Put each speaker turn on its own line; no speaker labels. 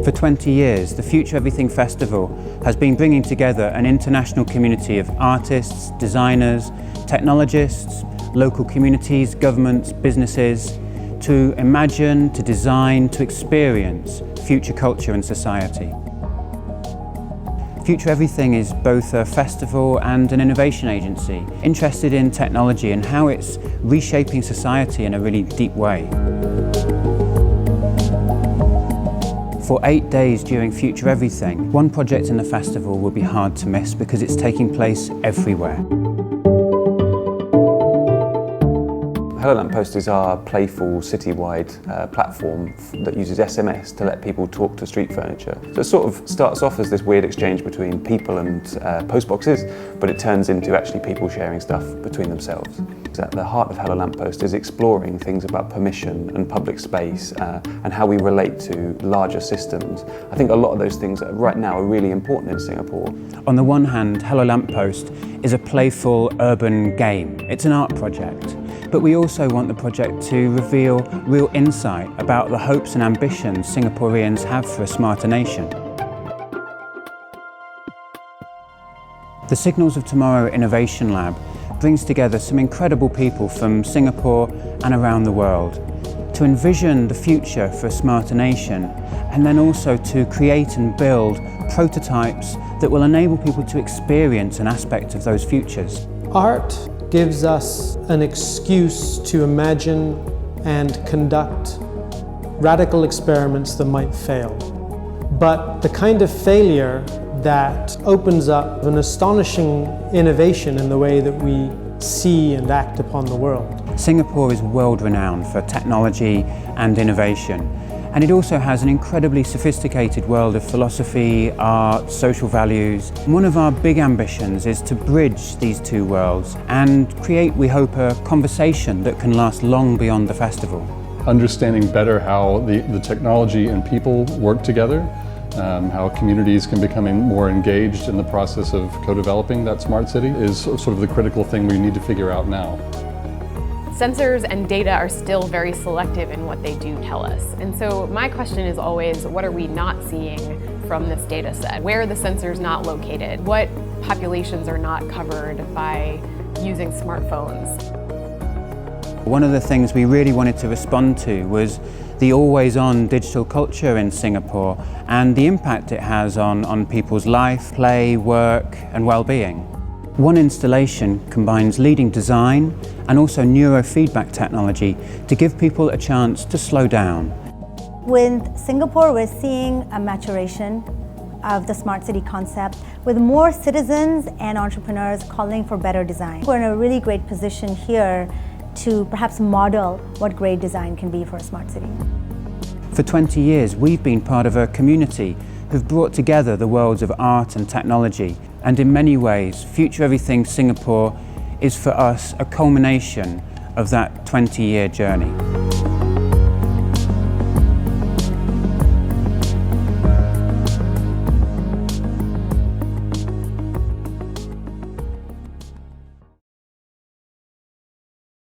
For 20 years, the FutureEverything Festival has been bringing together an international community of artists, designers, technologists, local communities, governments, businesses, to imagine, to design, to experience future culture and society. FutureEverything is both a festival and an innovation agency, interested in technology and how it's reshaping society in a really deep way. For 8 days during FutureEverything, one project in the festival will be hard to miss because it's taking place everywhere.
Hello Lamppost is our playful citywide platform that uses SMS to let people talk to street furniture. So it sort of starts off as this weird exchange between people and postboxes, but it turns into actually people sharing stuff between themselves. At the heart of Hello Lamppost is exploring things about permission and public space and how we relate to larger systems. I think a lot of those things right now are really important in Singapore.
On the one hand, Hello Lamppost is a playful urban game. It's an art project. But we also want the project to reveal real insight about the hopes and ambitions Singaporeans have for a smarter nation. The Signals of Tomorrow Innovation Lab brings together some incredible people from Singapore and around the world to envision the future for a smarter nation, and then also to create and build prototypes that will enable people to experience an aspect of those futures.
Art gives us an excuse to imagine and conduct radical experiments that might fail. But the kind of failure that opens up an astonishing innovation in the way that we see and act upon the world.
Singapore is world-renowned for technology and innovation, and it also has an incredibly sophisticated world of philosophy, art, social values. One of our big ambitions is to bridge these two worlds and create, we hope, a conversation that can last long beyond the festival.
Understanding better how the technology and people work together, how communities can become more engaged in the process of co-developing that smart city is sort of the critical thing we need to figure out now.
Sensors and data are still very selective in what they do tell us. And so my question is always, what are we not seeing from this data set? Where are the sensors not located? What populations are not covered by using smartphones?
One of the things we really wanted to respond to was the always-on digital culture in Singapore and the impact it has on people's life, play, work and well-being. One installation combines leading design and also neurofeedback technology to give people a chance to slow down.
With Singapore, we're seeing a maturation of the smart city concept with more citizens and entrepreneurs calling for better design. We're in a really great position here to perhaps model what great design can be for a smart city.
For 20 years, we've been part of a community who've brought together the worlds of art and technology. And in many ways, FutureEverything Singapore is for us a culmination of that 20-year journey.